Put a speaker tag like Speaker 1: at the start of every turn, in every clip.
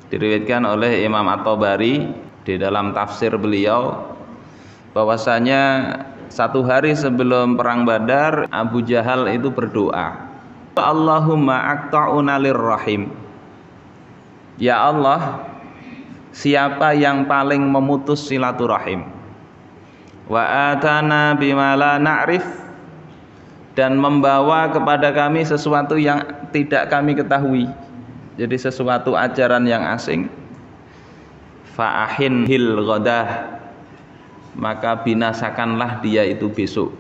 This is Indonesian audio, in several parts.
Speaker 1: Diriwayatkan oleh Imam At-Tabari di dalam tafsir beliau bahwasanya satu hari sebelum perang Badar, Abu Jahal itu berdoa, Allahumma aqta'una lirrahim. Ya Allah, siapa yang paling memutus silaturahim, wa atana bima la na'rif, dan membawa kepada kami sesuatu yang tidak kami ketahui, jadi sesuatu ajaran yang asing, fa'ahin hil ghadah, maka binasakanlah dia itu besok.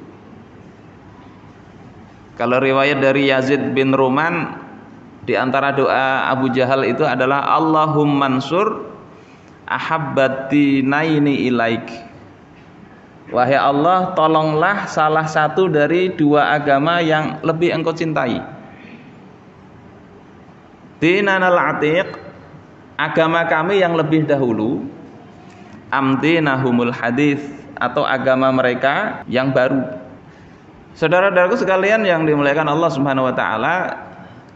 Speaker 1: Kalau riwayat dari Yazid bin Ruman, di antara doa Abu Jahal itu adalah Allahumma mansur ahabbadinaini ilaik. Wahai Allah, tolonglah salah satu dari dua agama yang lebih engkau cintai. Dinanal atiq, agama kami yang lebih dahulu, amdinahumul hadis, atau agama mereka yang baru. Saudara-saudaraku sekalian yang dimuliakan Allah Subhanahu wa taala,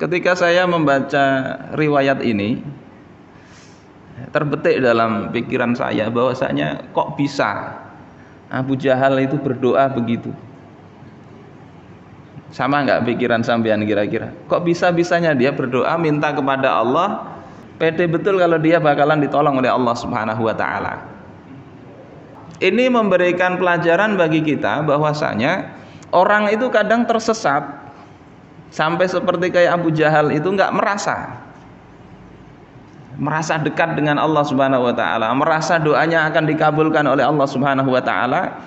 Speaker 1: ketika saya membaca riwayat ini, terbetik dalam pikiran saya bahwasanya kok bisa Abu Jahal itu berdoa begitu. Sama enggak pikiran sampean kira-kira? Kok bisa-bisanya dia berdoa minta kepada Allah, pede betul kalau dia bakalan ditolong oleh Allah Subhanahu wa taala. Ini memberikan pelajaran bagi kita bahwasanya orang itu kadang tersesat sampai seperti kayak Abu Jahal itu enggak merasa dekat dengan Allah Subhanahu wa taala, merasa doanya akan dikabulkan oleh Allah Subhanahu wa taala,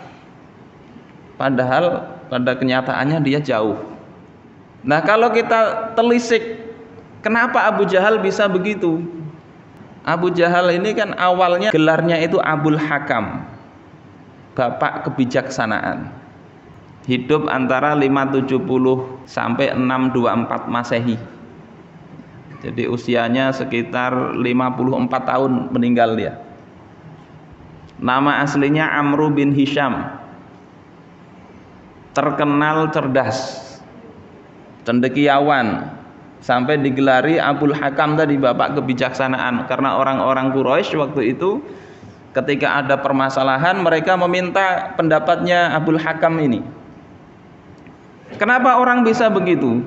Speaker 1: padahal pada kenyataannya dia jauh. Nah, kalau kita telisik kenapa Abu Jahal bisa begitu? Abu Jahal ini kan awalnya gelarnya itu Abul Hakam, bapak kebijaksanaan. Hidup antara 570 sampai 624 Masehi. Jadi usianya sekitar 54 tahun meninggal dia. Nama aslinya Amru bin Hisham. Terkenal cerdas, cendekiawan, sampai digelari Abul Hakam tadi, bapak kebijaksanaan, karena orang-orang Quraisy waktu itu ketika ada permasalahan mereka meminta pendapatnya Abul Hakam ini. Kenapa orang bisa begitu?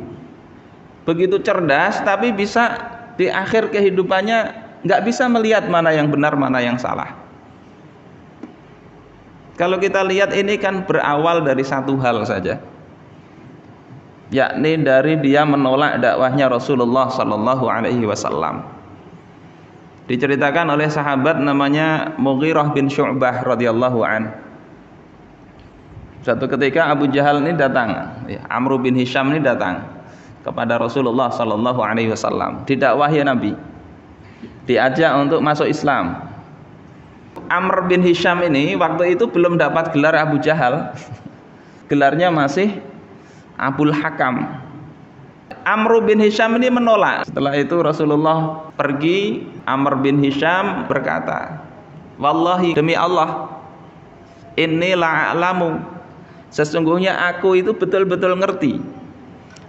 Speaker 1: Begitu cerdas tapi bisa di akhir kehidupannya nggak bisa melihat mana yang benar mana yang salah. Kalau kita lihat ini kan berawal dari satu hal saja, yakni dari dia menolak dakwahnya Rasulullah Sallallahu Alaihi Wasallam. Diceritakan oleh sahabat namanya Mughirah bin Syu'bah radhiyallahu an. Suatu ketika Abu Jahal ini datang, Amru bin Hisham ini datang kepada Rasulullah Sallallahu Alaihi Wasallam, didakwahi Nabi, diajak untuk masuk Islam. Amr bin Hisham ini waktu itu belum dapat gelar Abu Jahal, gelarnya masih Abul Hakam. Amr bin Hisham ini menolak. Setelah itu Rasulullah pergi, Amr bin Hisham berkata, wallahi, demi Allah, inni la'alamu, sesungguhnya aku itu betul-betul ngerti,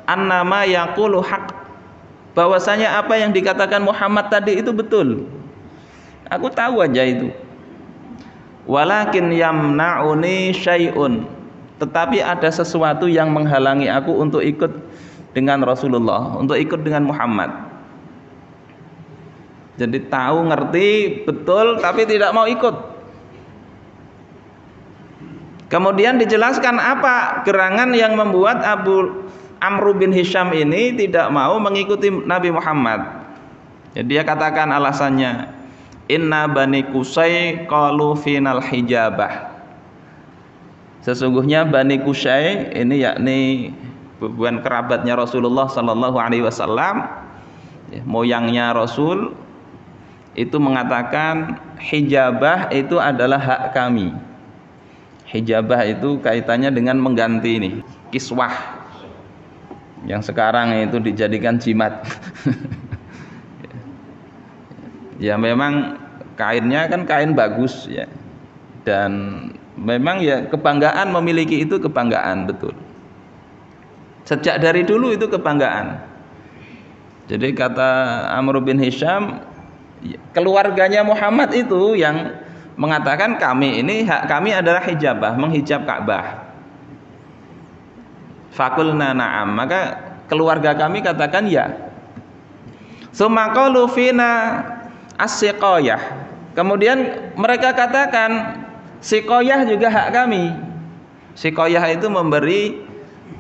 Speaker 1: annama yaqulu haq, bahwasanya apa yang dikatakan Muhammad tadi itu betul. Aku tahu aja itu. Walakin yamna'uni syai'un, tetapi ada sesuatu yang menghalangi aku untuk ikut dengan Rasulullah, untuk ikut dengan Muhammad. Jadi tahu, ngerti, betul, tapi tidak mau ikut. Kemudian dijelaskan apa gerangan yang membuat Amr bin Hisham ini tidak mau mengikuti Nabi Muhammad. Jadi dia katakan alasannya, inna bani Qusay qalu final hijabah. Sesungguhnya Bani Qusay ini yakni bukan kerabatnya Rasulullah Sallallahu Alaihi Wasallam, moyangnya Rasul, itu mengatakan hijabah itu adalah hak kami. Hijabah itu kaitannya dengan mengganti ini kiswah yang sekarang itu dijadikan jimat. Ya memang kainnya kan kain bagus ya, dan memang ya kebanggaan memiliki itu, kebanggaan betul. Sejak dari dulu itu kebanggaan. Jadi kata Amr bin Hisham, Keluarganya Muhammad itu yang mengatakan kami ini hak kami adalah hijabah, menghijab Ka'bah. Fakulna na'am, maka keluarga kami katakan ya. Tsumma qalu fina as-siqayah. Kemudian mereka katakan siqayah juga hak kami. Siqayah itu memberi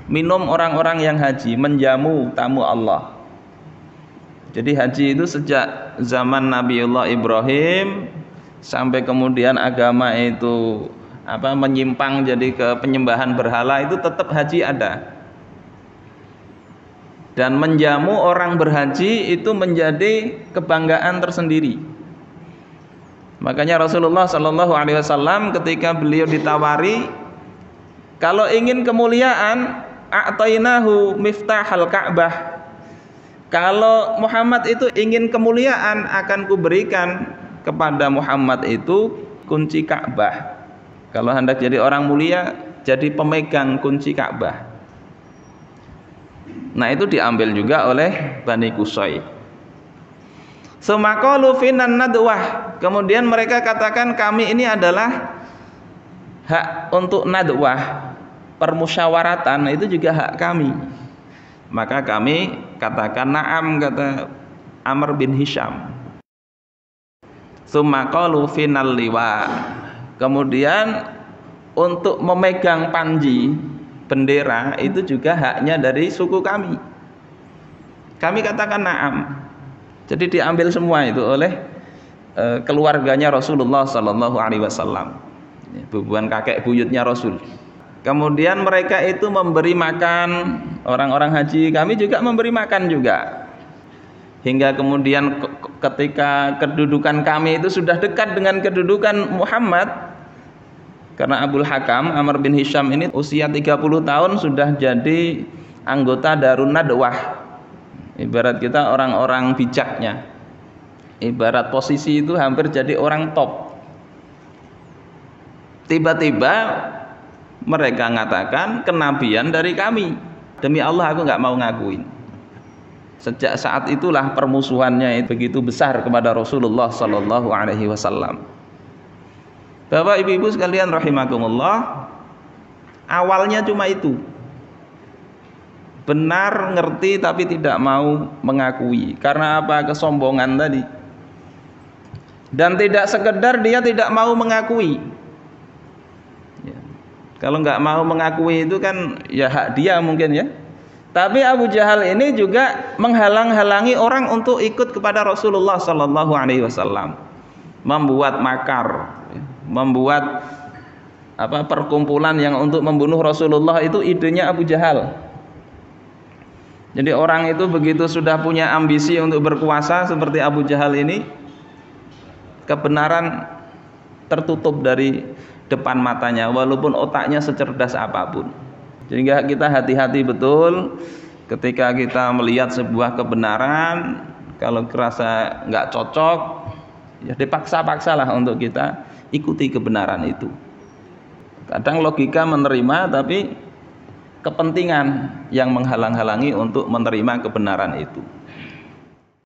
Speaker 1: minum orang-orang yang haji, menjamu tamu Allah. Jadi haji itu sejak zaman Nabiullah Ibrahim sampai kemudian agama itu menyimpang jadi ke penyembahan berhala, itu tetap haji ada. Dan menjamu orang berhaji itu menjadi kebanggaan tersendiri. Makanya Rasulullah Shallallahu Alaihi Wasallam ketika beliau ditawari, kalau ingin kemuliaan, a'tainahu miftahal Ka'bah. Kalau Muhammad itu ingin kemuliaan, akan kuberikan kepada Muhammad itu kunci Ka'bah. Kalau hendak jadi orang mulia, jadi pemegang kunci Ka'bah. Nah, itu diambil juga oleh Bani Qusay. Sumaqalu finan nadwah. Kemudian mereka katakan kami ini adalah hak untuk nadwah, permusyawaratan itu juga hak kami. Maka kami katakan na'am, kata Amr bin Hisham. Sumaqalu final liwa. Kemudian untuk memegang panji, bendera, itu juga haknya dari suku kami. Kami katakan na'am. Jadi diambil semua itu oleh keluarganya Rasulullah Sallallahu Alaihi Wasallam, bukan kakek buyutnya Rasul. Kemudian mereka itu memberi makan orang-orang haji, kami juga memberi makan juga. Hingga kemudian ketika kedudukan kami itu sudah dekat dengan kedudukan Muhammad, karena Abul Hakam Amr bin Hisham ini usia 30 tahun sudah jadi anggota Darun Nadwah. Ibarat kita orang-orang bijaknya, ibarat posisi itu hampir jadi orang top. Tiba-tiba mereka mengatakan kenabian dari kami. Demi Allah aku nggak mau ngakuin. Sejak saat itulah permusuhannya begitu besar kepada Rasulullah Sallallahu Alaihi Wasallam. Bapak ibu-ibu sekalian rahimakumullah, awalnya cuma itu. Benar ngerti tapi tidak mau mengakui. Karena apa? Kesombongan tadi. Dan tidak sekedar dia tidak mau mengakui. Kalau nggak mau mengakui itu kan ya hak dia mungkin ya. Tapi Abu Jahal ini juga menghalang-halangi orang untuk ikut kepada Rasulullah Sallallahu Alaihi Wasallam, membuat makar, membuat perkumpulan yang untuk membunuh Rasulullah. Itu idenya Abu Jahal. Jadi orang itu begitu sudah punya ambisi untuk berkuasa seperti Abu Jahal ini, kebenaran tertutup dari depan matanya walaupun otaknya secerdas apapun. Sehingga kita hati-hati betul ketika kita melihat sebuah kebenaran, kalau kerasa nggak cocok ya dipaksa-paksalah untuk kita ikuti kebenaran itu. Kadang logika menerima tapi kepentingan yang menghalang-halangi untuk menerima kebenaran itu.